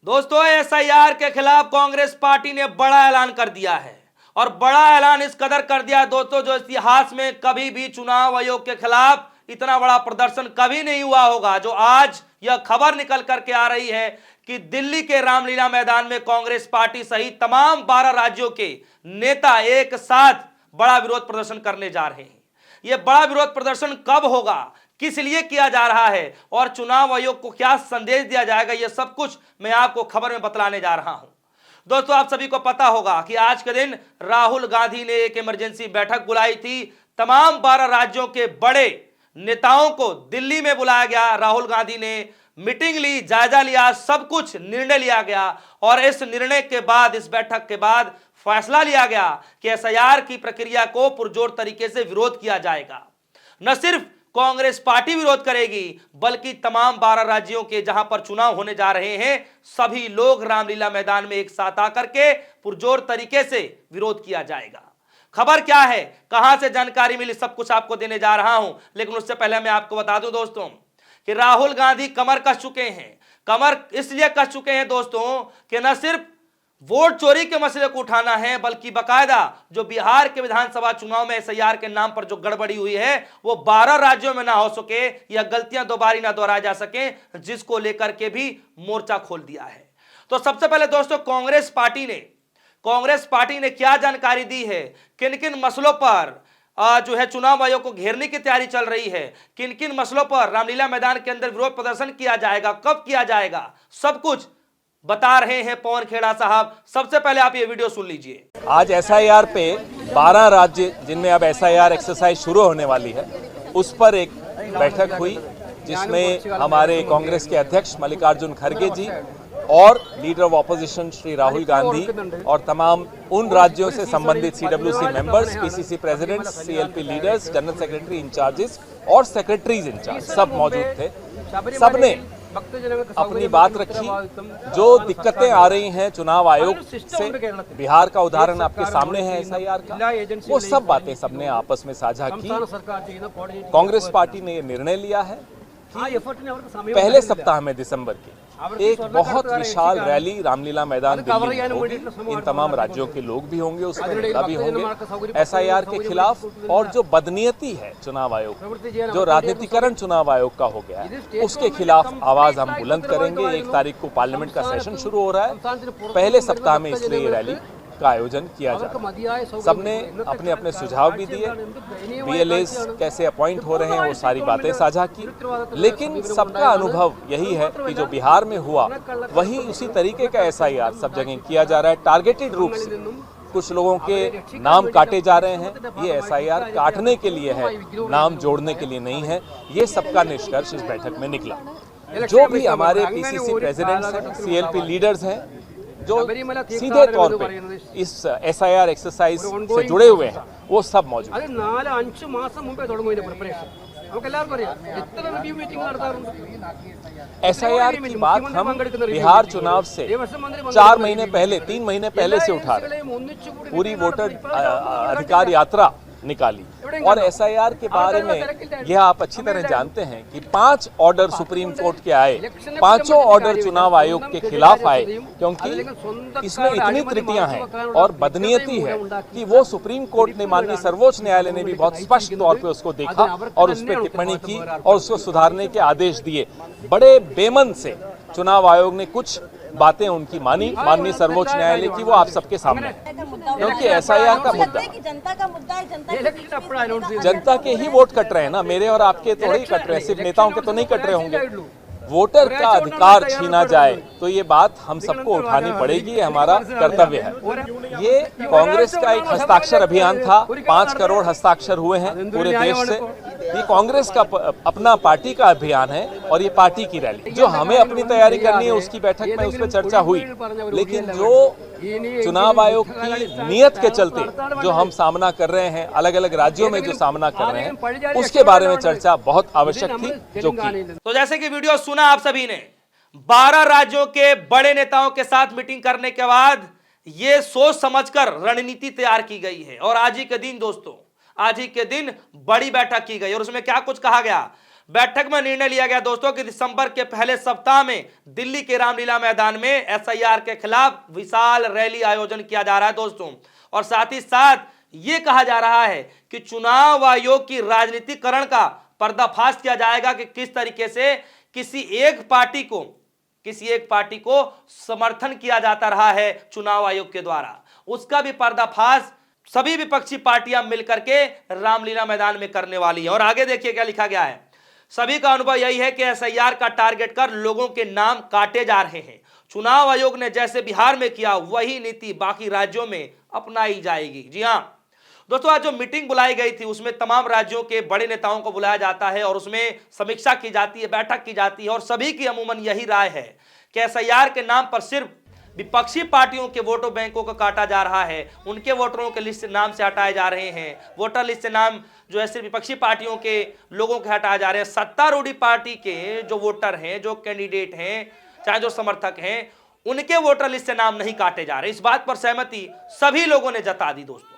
दोस्तों, एसआईआर के खिलाफ कांग्रेस पार्टी ने बड़ा ऐलान कर दिया है और बड़ा ऐलान इस कदर कर दिया दोस्तों, जो इतिहास में कभी भी चुनाव आयोग के खिलाफ इतना बड़ा प्रदर्शन कभी नहीं हुआ होगा। जो आज यह खबर निकल करके आ रही है कि दिल्ली के रामलीला मैदान में कांग्रेस पार्टी सहित तमाम 12 राज्यों के नेता एक साथ बड़ा विरोध प्रदर्शन करने जा रहे हैं। यह बड़ा विरोध प्रदर्शन कब होगा, किस लिए किया जा रहा है और चुनाव आयोग को क्या संदेश दिया जाएगा, यह सब कुछ मैं आपको खबर में बतलाने जा रहा हूं। दोस्तों, आप सभी को पता होगा कि आज के दिन राहुल गांधी ने एक इमरजेंसी बैठक बुलाई थी। तमाम 12 राज्यों के बड़े नेताओं को दिल्ली में बुलाया गया। राहुल गांधी ने मीटिंग ली, जायजा लिया, सब कुछ निर्णय लिया गया और इस निर्णय के बाद, इस बैठक के बाद फैसला लिया गया कि एसआईआर की प्रक्रिया को पुरजोर तरीके से विरोध किया जाएगा। न सिर्फ कांग्रेस पार्टी विरोध करेगी, बल्कि तमाम 12 राज्यों के जहां पर चुनाव होने जा रहे हैं, सभी लोग रामलीला मैदान में एक साथ आकर के पुरजोर तरीके से विरोध किया जाएगा। खबर क्या है, कहां से जानकारी मिली, सब कुछ आपको देने जा रहा हूं। लेकिन उससे पहले मैं आपको बता दूं दोस्तों कि राहुल गांधी कमर कस चुके हैं। कमर इसलिए कस चुके हैं दोस्तों कि न सिर्फ वोट चोरी के मसले को उठाना है, बल्कि बकायदा जो बिहार के विधानसभा चुनाव में एसआईआर के नाम पर जो गड़बड़ी हुई है वो 12 राज्यों में ना हो सके, या गलतियां दोबारा ना दोहराई जा सके, जिसको लेकर के भी मोर्चा खोल दिया है। तो सबसे पहले दोस्तों, कांग्रेस पार्टी ने क्या जानकारी दी है, किन किन मसलों पर जो है चुनाव आयोग को घेरने की तैयारी चल रही है, किन किन मसलों पर रामलीला मैदान के अंदर विरोध प्रदर्शन किया जाएगा, कब किया जाएगा, सब कुछ बता रहे हैं पवन खेड़ा साहब। सबसे पहले आप ये वीडियो सुन लीजिए। आज एसआईआर पे 12 राज्य जिनमें अब एसआईआर एक्सरसाइज शुरू होने वाली है, उस पर एक बैठक हुई जिसमें हमारे कांग्रेस के अध्यक्ष मल्लिकार्जुन खड़गे जी और leader of opposition Shri Rahul Gandhi और तमाम उन राज्यों से संबंधित CWC members, PCC presidents, CLP leaders, general secretary incharges और सेक्रेटरीज इंचार्ज सब मौजूद थे। सबने अपनी बात रखी। जो दिक्कतें आ रही हैं चुनाव आयोग से, बिहार का उदाहरण आपके सामने है एसआईआर का, वो सब बातें सबने आपस में साझा की। कांग्रेस पार्टी ने ये निर्णय लिया है कि पहले सप्ताह में दिसंबर के एक बहुत विशाल रैली रामलीला मैदान दिल्ली में होगी। इन तमाम राज्यों के लोग भी होंगे, उसमें नेता भी होंगे एसआईआर के खिलाफ। और जो बदनीयती है चुनाव आयोग, जो राजनीतिकरण चुनाव आयोग का हो गया है, उसके खिलाफ आवाज हम बुलंद करेंगे। 1 तारीख को पार्लियामेंट का सेशन शुरू हो रहा है, पहले सप्ताह में इसलिए ये रैली का आयोजन किया जाए। सबने अपने अपने सुझाव भी दिए, बीएलएस कैसे अपॉइंट हो रहे हैं वो सारी बातें साझा की। लेकिन सबका अनुभव यही है कि जो बिहार में हुआ वही उसी तरीके का एसआईआर सब जगह किया जा रहा है। टारगेटेड रूप से कुछ लोगों के नाम काटे जा रहे हैं। ये एसआईआर काटने के लिए है, नाम जोड़ने के लिए नहीं है। ये सबका निष्कर्ष इस बैठक में निकला। जो भी हमारे पीसीसी प्रेसिडेंट्स हैं, सीएलपी लीडर्स हैं, जो सीधे तौर पे इस एसआईआर एक्सरसाइज से जुड़े हुए हैं, वो सब मौजूद हैं। एसआईआर की बात हम बिहार चुनाव से 4 महीने पहले, 3 महीने पहले से उठा रहे हैं। पूरी वोटर अधिकार यात्रा निकाली और एसआईआर के बारे में यह आप अच्छी तरह जानते हैं कि 5 ऑर्डर सुप्रीम कोर्ट के आए, 5 ऑर्डर चुनाव आयोग के खिलाफ आए, क्योंकि इसमें इतनी त्रुटियां हैं और बदनीयती है कि वो सुप्रीम कोर्ट ने, माननीय सर्वोच्च न्यायालय ने भी बहुत स्पष्ट तौर पे उसको देखा और उस पर टिप्पणी की और उसको सुधारने के आदेश दिए। बड़े बेमन से चुनाव आयोग ने कुछ बातें उनकी मानी, माननीय सर्वोच्च न्यायालय की, वो आप सबके सामने है। क्योंकि एसआईआर का मुद्दा जनता के ही वोट कट रहे हैं ना, मेरे और आपके थोड़े ही कट रहे हैं, सिर्फ नेताओं के तो नहीं कट रहे होंगे। वोटर का अधिकार छीना जाए तो ये बात हम सबको उठानी पड़ेगी, ये हमारा कर्तव्य है। ये कांग्रेस का एक हस्ताक्षर अभियान था, 5 करोड़ हस्ताक्षर हुए हैं पूरे देश से। ये कांग्रेस का अपना पार्टी का अभियान है और ये पार्टी की रैली। जो हमें अपनी तैयारी करनी है उसकी बैठक में उस पर चर्चा हुई, लेकिन जो चुनाव आयोग की नीयत के चलते जो हम सामना कर रहे हैं, अलग अलग राज्यों में जो सामना कर रहे हैं, उसके बारे में चर्चा बहुत आवश्यक थी जो की। तो जैसे कि वीडियो सुना आप सभी ने, 12 राज्यों के बड़े नेताओं के साथ मीटिंग करने के बाद ये सोच समझकर रणनीति तैयार की गई है और आज ही के दिन दोस्तों, आज ही के दिन बड़ी बैठक की गई और उसमें क्या कुछ कहा गया। बैठक में निर्णय लिया गया दोस्तों कि दिसंबर के पहले सप्ताह में दिल्ली के रामलीला मैदान में एसआईआर के खिलाफ विशाल रैली आयोजन किया जा रहा है दोस्तों। और साथ ही साथ यह कहा जा रहा है कि चुनाव आयोग की राजनीतिकरण का पर्दाफाश किया जाएगा कि किस तरीके से किसी एक पार्टी को समर्थन किया जाता रहा है चुनाव आयोग के द्वारा, उसका भी पर्दाफाश सभी विपक्षी पार्टियां मिलकर के रामलीला मैदान में करने वाली है। और आगे देखिए क्या लिखा गया है। सभी का अनुभव यही है कि एसआईआर का टारगेट कर लोगों के नाम काटे जा रहे हैं। चुनाव आयोग ने जैसे बिहार में किया वही नीति बाकी राज्यों में अपनाई जाएगी। जी हां दोस्तों, आज जो मीटिंग बुलाई गई थी उसमें तमाम राज्यों के बड़े नेताओं को बुलाया जाता है और उसमें समीक्षा की जाती है, बैठक की जाती है और सभी की अमूमन यही राय है कि एसआईआर के नाम पर सिर्फ विपक्षी पार्टियों के वोटों बैंकों को काटा जा रहा है, उनके वोटरों के लिस्ट से नाम से हटाए जा रहे हैं, वोटर लिस्ट से नाम जो है सिर्फ विपक्षी पार्टियों के लोगों के हटाए जा रहे हैं। सत्तारूढ़ी पार्टी के जो वोटर हैं, जो कैंडिडेट हैं, चाहे जो समर्थक हैं, उनके वोटर लिस्ट से नाम नहीं काटे जा रहे। इस बात पर सहमति सभी लोगों ने जता दी दोस्तों।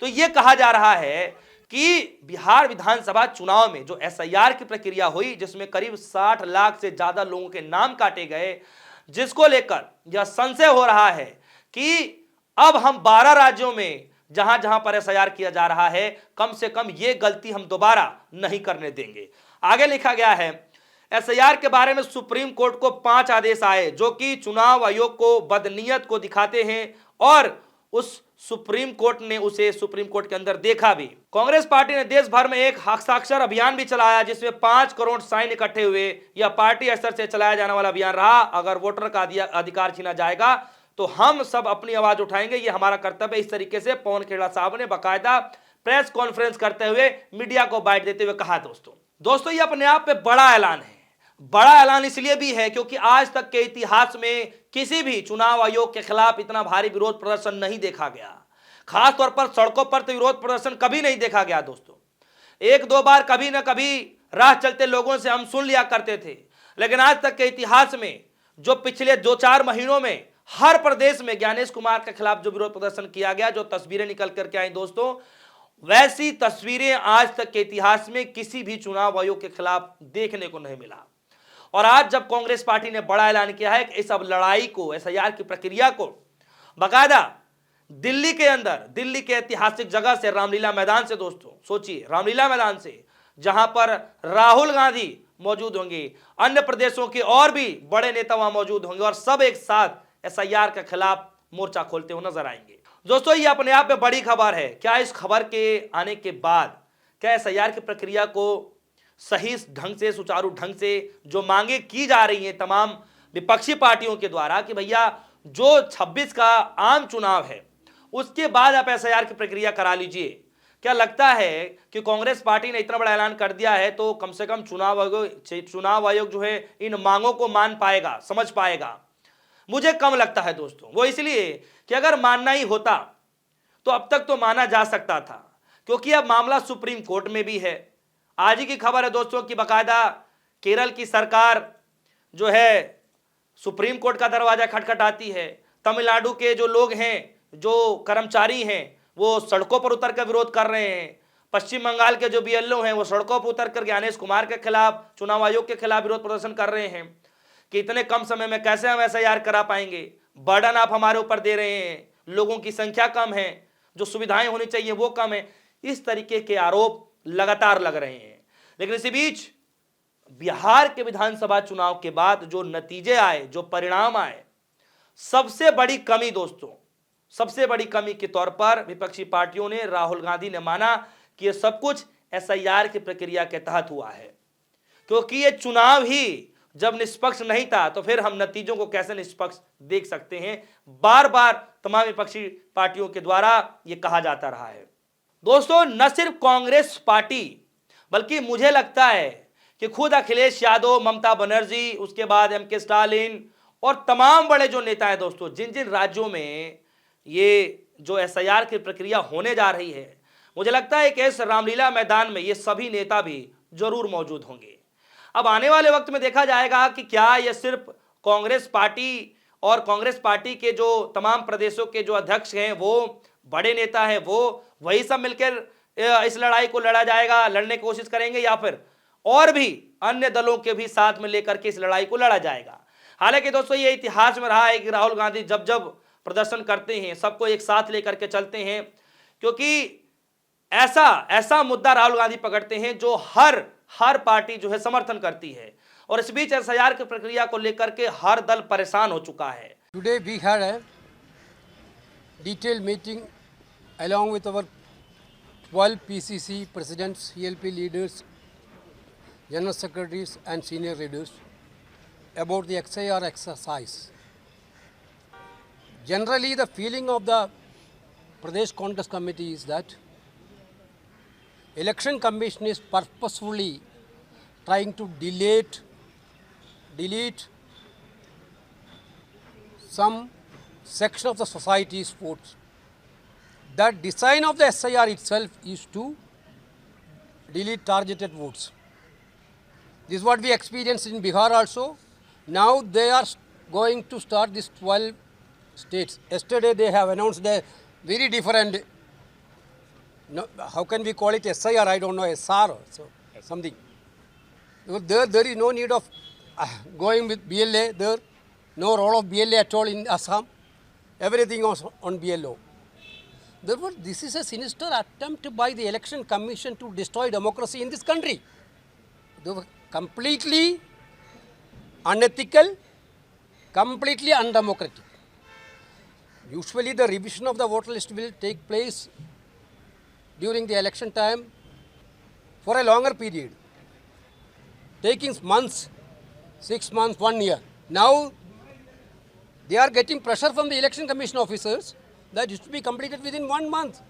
तो यह कहा जा रहा है कि बिहार विधानसभा चुनाव में जो एसआईआर की प्रक्रिया हुई, जिसमें करीब 60 लाख से ज्यादा लोगों के नाम काटे गए, जिसको लेकर यह संशय हो रहा है कि अब हम 12 राज्यों में जहां जहां पर एसआईआर किया जा रहा है, कम से कम यह गलती हम दोबारा नहीं करने देंगे। आगे लिखा गया है, एसआईआर के बारे में सुप्रीम कोर्ट को 5 आदेश आए जो कि चुनाव आयोग को बदनीयत को दिखाते हैं और उस सुप्रीम कोर्ट ने उसे सुप्रीम कोर्ट के अंदर देखा भी। कांग्रेस पार्टी ने देश भर में एक हस्ताक्षर अभियान भी चलाया जिसमें 5 करोड़ साइन इकट्ठे हुए। यह पार्टी स्तर से चलाया जाने वाला अभियान रहा। अगर वोटर का अधिकार छीना जाएगा तो हम सब अपनी आवाज उठाएंगे, यह हमारा कर्तव्य है। इस तरीके से पवन खेड़ा साहब ने बाकायदा प्रेस कॉन्फ्रेंस करते हुए मीडिया को बाइट देते हुए कहा। दोस्तों यह अपने आप में बड़ा ऐलान है। बड़ा ऐलान इसलिए भी है क्योंकि आज तक के इतिहास में किसी भी चुनाव आयोग के खिलाफ इतना भारी विरोध प्रदर्शन नहीं देखा गया। खास तौर पर सड़कों पर तो विरोध प्रदर्शन कभी नहीं देखा गया दोस्तों। 1-2 बार कभी ना कभी राह चलते लोगों से हम सुन लिया करते थे, लेकिन आज तक के इतिहास में जो पिछले 2-4 महीनों में हर प्रदेश में ज्ञानेश कुमार के खिलाफ जो विरोध प्रदर्शन किया गया, जो तस्वीरें निकल करके आई दोस्तों, वैसी तस्वीरें आज तक के इतिहास में किसी भी चुनाव आयोग के खिलाफ देखने को नहीं मिला। और आज जब कांग्रेस पार्टी ने बड़ा ऐलान किया है कि इस अब लड़ाई को, एसआईआर की प्रक्रिया को बाकायदा दिल्ली के अंदर, दिल्ली के ऐतिहासिक जगह से, रामलीला मैदान से, दोस्तों सोचिए, रामलीला मैदान से जहां पर राहुल गांधी मौजूद होंगे, अन्य प्रदेशों के और भी बड़े नेता वहां मौजूद होंगे और सब एक साथ एसआईआर के खिलाफ मोर्चा खोलते हुए नजर आएंगे। दोस्तों ये अपने आप में बड़ी खबर है। क्या इस खबर के आने के बाद क्या एसआईआर की प्रक्रिया को सही ढंग से, सुचारू ढंग से जो मांगे की जा रही हैं तमाम विपक्षी पार्टियों के द्वारा कि भैया जो 26 का आम चुनाव है उसके बाद आप एसआईआर की प्रक्रिया करा लीजिए, क्या लगता है कि कांग्रेस पार्टी ने इतना बड़ा ऐलान कर दिया है तो कम से कम चुनाव आयोग जो है इन मांगों को मान पाएगा, समझ पाएगा? मुझे कम लगता है दोस्तों। वो इसलिए कि अगर मानना ही होता तो अब तक तो माना जा सकता था, क्योंकि अब मामला सुप्रीम कोर्ट में भी है। आज ही की खबर है दोस्तों कि बाकायदा केरल की सरकार जो है सुप्रीम कोर्ट का दरवाजा खटखटाती है। तमिलनाडु के जो लोग हैं, जो कर्मचारी हैं, वो सड़कों पर उतर कर विरोध कर रहे हैं। पश्चिम बंगाल के जो बीएलओ हैं वो सड़कों पर उतर कर ज्ञानेश कुमार के खिलाफ, चुनाव आयोग के खिलाफ विरोध प्रदर्शन कर रहे हैं कि इतने कम समय में कैसे हम एसआईआर करा पाएंगे, बर्डन आप हमारे ऊपर दे रहे हैं, लोगों की संख्या कम है, जो सुविधाएं होनी चाहिए वो कम है। इस तरीके के आरोप लगातार लग रहे हैं। लेकिन इसी बीच बिहार के विधानसभा चुनाव के बाद जो नतीजे आए, जो परिणाम आए, सबसे बड़ी कमी दोस्तों, सबसे बड़ी कमी के तौर पर विपक्षी पार्टियों ने, राहुल गांधी ने माना कि यह सब कुछ एसआईआर की प्रक्रिया के तहत हुआ है, क्योंकि यह चुनाव ही जब निष्पक्ष नहीं था तो फिर हम नतीजों को कैसे निष्पक्ष देख सकते हैं। बार बार तमाम विपक्षी पार्टियों के द्वारा यह कहा जाता रहा है। दोस्तों न सिर्फ कांग्रेस पार्टी बल्कि मुझे लगता है कि खुद अखिलेश यादव, ममता बनर्जी, उसके बाद एमके स्टालिन और तमाम बड़े जो नेता हैं दोस्तों, जिन जिन राज्यों में ये जो एसआईआर की प्रक्रिया होने जा रही है, मुझे लगता है कि इस रामलीला मैदान में ये सभी नेता भी जरूर मौजूद होंगे। अब आने वाले वक्त में देखा जाएगा कि क्या यह सिर्फ कांग्रेस पार्टी और कांग्रेस पार्टी के जो तमाम प्रदेशों के जो अध्यक्ष हैं, वो बड़े नेता हैं, वो वही सब मिलकर इस लड़ाई को लड़ने की कोशिश करेंगे, या फिर और भी अन्य दलों के भी साथ में लेकर के इस लड़ाई को लड़ा जाएगा। हालांकि दोस्तों ये इतिहास में रहा है कि राहुल गांधी जब जब प्रदर्शन करते हैं सबको एक साथ लेकर के चलते हैं, क्योंकि ऐसा मुद्दा राहुल गांधी पकड़ते हैं जो हर पार्टी जो है समर्थन करती है। और इस बीच एसआईआर की प्रक्रिया को लेकर के हर दल परेशान हो चुका है। Today we had a detailed meeting along with our 12 PCC presidents, CLP leaders, general secretaries and senior leaders about the XIR exercise. Generally the feeling of the Pradesh Congress Committee is that Election Commission is purposefully trying to delete some section of the society's votes. The design of the SIR itself is to delete targeted votes. This is what we experienced in Bihar also. Now they are going to start these 12 states. Yesterday they have announced a very different, no, how can we call it SIR? I don't know, SR or so, something. There is no need of going with BLA there, no role of BLA at all in Assam. Everything was on BLO. Therefore, this is a sinister attempt by the Election Commission to destroy democracy in this country. They were completely unethical, completely undemocratic. Usually the revision of the voter list will take place during the election time for a longer period, taking months, 6 months, 1 year. Now they are getting pressure from the Election Commission officers that it should be completed within 1 month.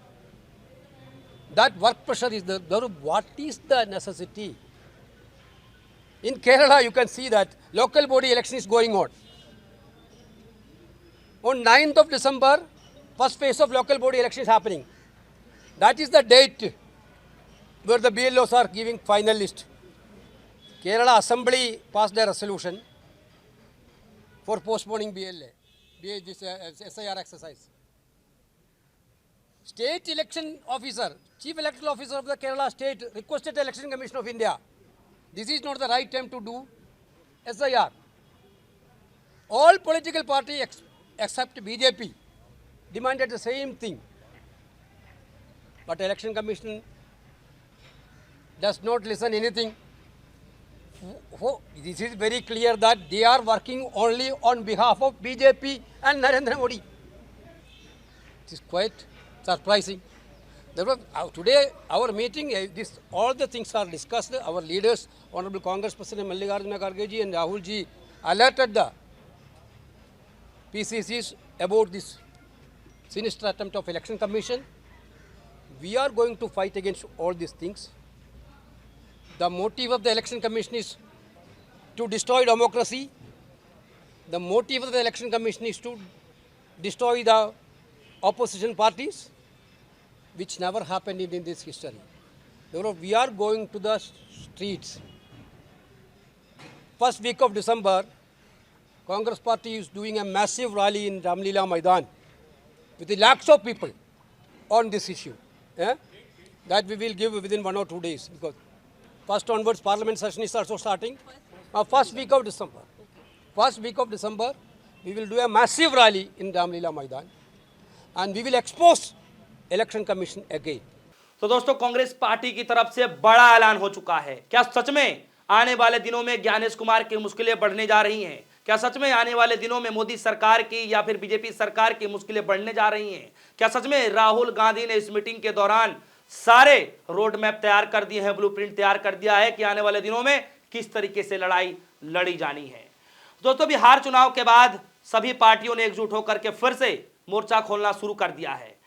That work pressure is there. What is the necessity? In Kerala, you can see that local body election is going on. On 9th of December, first phase of local body election is happening. That is the date where the BLOs are giving final list. Kerala Assembly passed a resolution for postponing this SIR exercise. State election officer, chief electoral officer of the Kerala state requested the Election Commission of India, this is not the right time to do SIR. All political parties except BJP demanded the same thing. But Election Commission does not listen anything. This is very clear that they are working only on behalf of BJP and Narendra Modi. It is quite surprising. Therefore, today our meeting, all the things are discussed. Our leaders, Honorable Congress President Mallikarjuna Kharge ji and Rahul ji, alerted the PCCs about this sinister attempt of Election Commission. We are going to fight against all these things. The motive of the Election Commission is to destroy democracy. The motive of the Election Commission is to destroy the opposition parties, which never happened in this history. Therefore, we are going to the streets. First week of December, Congress Party is doing a massive rally in Ramlila Maidan with lakhs of people on this issue. That we will give within 1 or 2 days, because first onwards Parliament session is also starting. First week of December. First week of December, we will do a massive rally in Ramlila Maidan and we will expose Election Commission again. तो दोस्तों, Congress party की तरफ से बड़ा ऐलान हो चुका है। क्या सच में आने वाले दिनों में ज्ञानेश कुमार की मुश्किलें बढ़ने जा रही हैं? क्या सच में आने वाले दिनों में मोदी सरकार की या फिर बीजेपी सरकार की मुश्किलें बढ़ने जा रही हैं? क्या सच में राहुल गांधी ने इस मीटिंग के दौरान सारे रोड मैप तैयार कर दिए हैं, ब्लूप्रिंट तैयार कर दिया है कि आने वाले दिनों में किस तरीके से लड़ाई लड़ी जानी है? दोस्तों, बिहार चुनाव के बाद सभी पार्टियों ने एकजुट होकर के फिर से मोर्चा खोलना शुरू कर दिया है।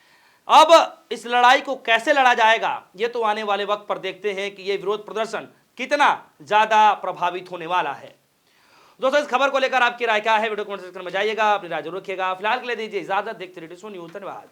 अब इस लड़ाई को कैसे लड़ा जाएगा, ये तो आने वाले वक्त पर देखते हैं कि ये विरोध प्रदर्शन कितना ज्यादा प्रभावित होने वाला है। दोस्तों, इस खबर को लेकर आपकी राय क्या है? वीडियो कमेंट सेक्शन में जाइएगा, अपनी राय जरूर रखिएगा। फिलहाल के लिए दीजिए इजाजत। देखते रहिए न्यूज़। धन्यवाद।